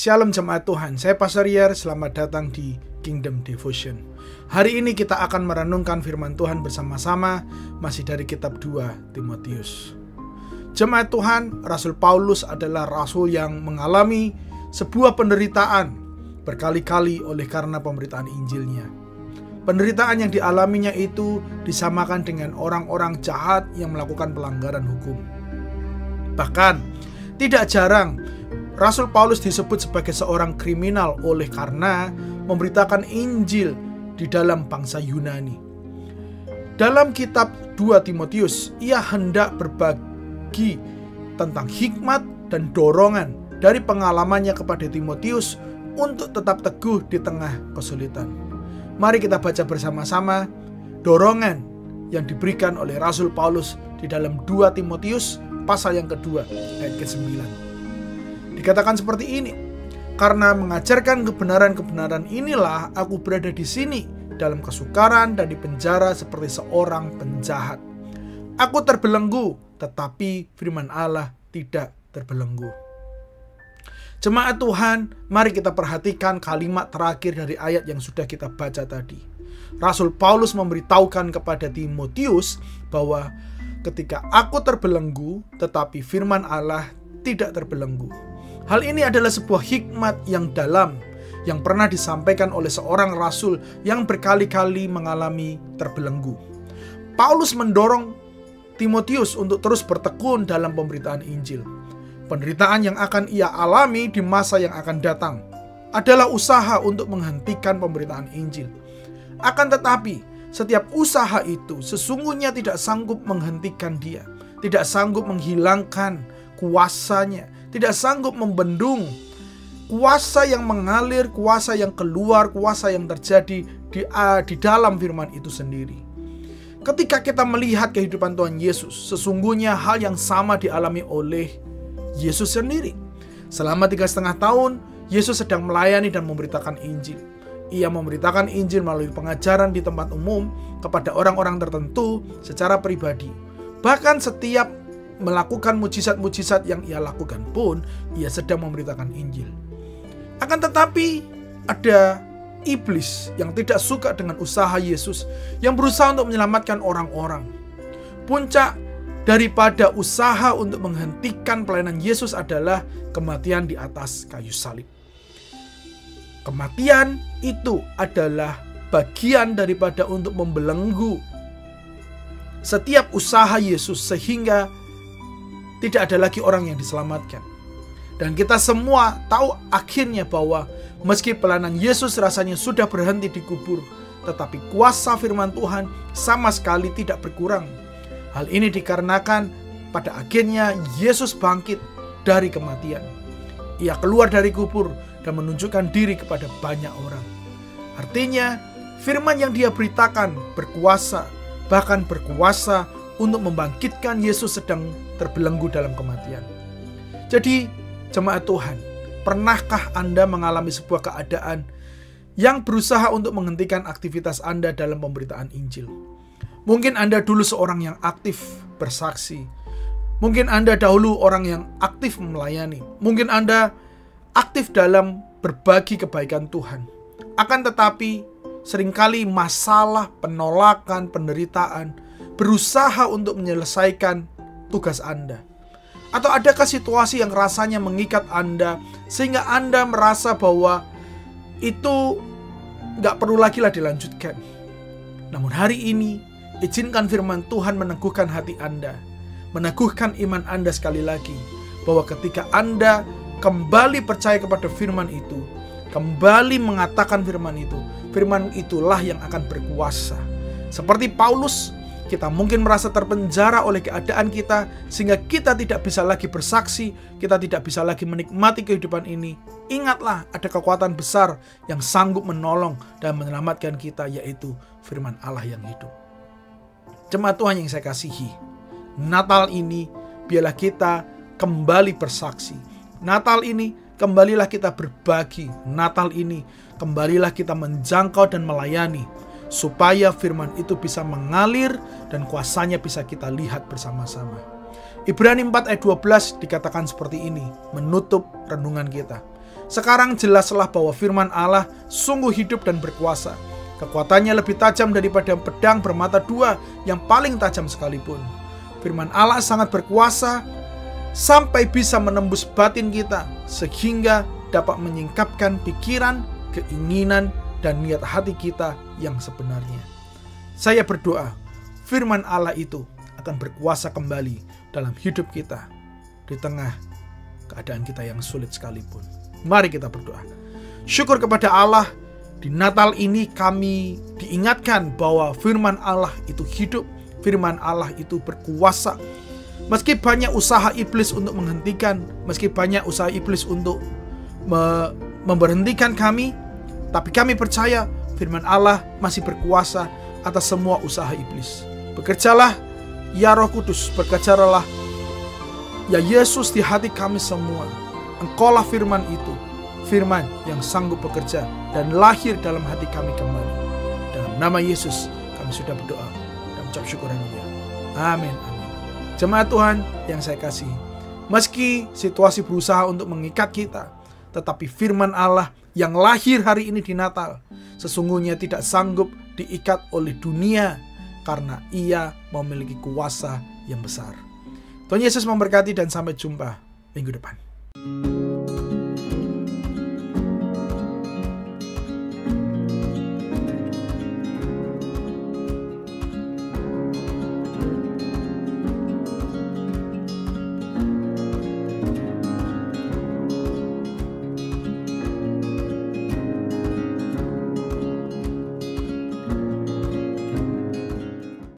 Shalom jemaat Tuhan, saya Pastor Yer, selamat datang di Kingdom Devotion. Hari ini kita akan merenungkan firman Tuhan bersama-sama, masih dari kitab 2 Timotius. Jemaat Tuhan, Rasul Paulus adalah rasul yang mengalami sebuah penderitaan berkali-kali oleh karena pemberitaan Injilnya. Penderitaan yang dialaminya itu disamakan dengan orang-orang jahat yang melakukan pelanggaran hukum. Bahkan, tidak jarang Rasul Paulus disebut sebagai seorang kriminal oleh karena memberitakan Injil di dalam bangsa Yunani. Dalam kitab 2 Timotius, ia hendak berbagi tentang hikmat dan dorongan dari pengalamannya kepada Timotius untuk tetap teguh di tengah kesulitan. Mari kita baca bersama-sama dorongan yang diberikan oleh Rasul Paulus di dalam 2 Timotius pasal yang kedua ayat ke-9. Dikatakan seperti ini, karena mengajarkan kebenaran-kebenaran inilah aku berada di sini dalam kesukaran dan di penjara seperti seorang penjahat. Aku terbelenggu, tetapi firman Allah tidak terbelenggu. Jemaat Tuhan, mari kita perhatikan kalimat terakhir dari ayat yang sudah kita baca tadi. Rasul Paulus memberitahukan kepada Timotius bahwa ketika aku terbelenggu, tetapi firman Allah tidak terbelenggu. Hal ini adalah sebuah hikmat yang dalam yang pernah disampaikan oleh seorang rasul yang berkali-kali mengalami terbelenggu. Paulus mendorong Timotius untuk terus bertekun dalam pemberitaan Injil. Penderitaan yang akan ia alami di masa yang akan datang adalah usaha untuk menghentikan pemberitaan Injil. Akan tetapi, setiap usaha itu sesungguhnya tidak sanggup menghentikan dia, tidak sanggup menghilangkan kuasanya, tidak sanggup membendung kuasa yang mengalir, kuasa yang keluar, kuasa yang terjadi di dalam firman itu sendiri. Ketika kita melihat kehidupan Tuhan Yesus, sesungguhnya hal yang sama dialami oleh Yesus sendiri. Selama 3,5 tahun, Yesus sedang melayani dan memberitakan Injil. Ia memberitakan Injil melalui pengajaran di tempat umum kepada orang-orang tertentu secara pribadi. Bahkan setiap melakukan mujizat-mujizat yang ia lakukan pun, ia sedang memberitakan Injil. Akan tetapi, ada iblis yang tidak suka dengan usaha Yesus, yang berusaha untuk menyelamatkan orang-orang. Puncak daripada usaha untuk menghentikan pelayanan Yesus adalah kematian di atas kayu salib. Kematian itu adalah bagian daripada untuk membelenggu setiap usaha Yesus sehingga tidak ada lagi orang yang diselamatkan. Dan kita semua tahu akhirnya bahwa meski pelayanan Yesus rasanya sudah berhenti dikubur, tetapi kuasa firman Tuhan sama sekali tidak berkurang. Hal ini dikarenakan pada akhirnya Yesus bangkit dari kematian. Ia keluar dari kubur dan menunjukkan diri kepada banyak orang. Artinya, firman yang dia beritakan berkuasa, bahkan berkuasa untuk membangkitkan Yesus sedang terbelenggu dalam kematian. Jadi, jemaat Tuhan, pernahkah Anda mengalami sebuah keadaan yang berusaha untuk menghentikan aktivitas Anda dalam pemberitaan Injil? Mungkin Anda dulu seorang yang aktif bersaksi. Mungkin Anda dahulu orang yang aktif melayani. Mungkin Anda aktif dalam berbagi kebaikan Tuhan. Akan tetapi, seringkali masalah, penolakan, penderitaan berusaha untuk menyelesaikan tugas Anda. Atau adakah situasi yang rasanya mengikat Anda sehingga Anda merasa bahwa itu gak perlu lagi dilanjutkan. Namun hari ini, izinkan firman Tuhan meneguhkan hati Anda, meneguhkan iman Anda sekali lagi, bahwa ketika Anda kembali percaya kepada firman itu, kembali mengatakan firman itulah yang akan berkuasa. Seperti Paulus, kita mungkin merasa terpenjara oleh keadaan kita, sehingga kita tidak bisa lagi bersaksi, kita tidak bisa lagi menikmati kehidupan ini. Ingatlah, ada kekuatan besar yang sanggup menolong dan menyelamatkan kita, yaitu firman Allah yang hidup. Jemaat Tuhan yang saya kasihi, Natal ini biarlah kita kembali bersaksi, Natal ini kembalilah kita berbagi. Natal ini kembalilah kita menjangkau dan melayani, supaya firman itu bisa mengalir dan kuasanya bisa kita lihat bersama-sama. Ibrani 4 ayat 12 dikatakan seperti ini, menutup renungan kita. Sekarang jelaslah bahwa firman Allah sungguh hidup dan berkuasa. Kekuatannya lebih tajam daripada pedang bermata dua yang paling tajam sekalipun. Firman Allah sangat berkuasa sampai bisa menembus batin kita, sehingga dapat menyingkapkan pikiran, keinginan, dan niat hati kita yang sebenarnya. Saya berdoa, firman Allah itu akan berkuasa kembali dalam hidup kita di tengah keadaan kita yang sulit sekalipun. Mari kita berdoa. Syukur kepada Allah, di Natal ini kami diingatkan bahwa firman Allah itu hidup, firman Allah itu berkuasa. Meski banyak usaha iblis untuk menghentikan, meski banyak usaha iblis untuk memberhentikan kami, tapi kami percaya firman Allah masih berkuasa atas semua usaha iblis. Bekerjalah, ya Roh Kudus, bekerjalah, ya Yesus, di hati kami semua. Engkaulah firman itu, firman yang sanggup bekerja dan lahir dalam hati kami kembali. Dalam nama Yesus kami sudah berdoa dan ucap syukur dan mulia. Amin, amin. Jemaat Tuhan yang saya kasihi, meski situasi berusaha untuk mengikat kita, tetapi firman Allah yang lahir hari ini di Natal sesungguhnya tidak sanggup diikat oleh dunia, karena ia memiliki kuasa yang besar. Tuhan Yesus memberkati dan sampai jumpa minggu depan.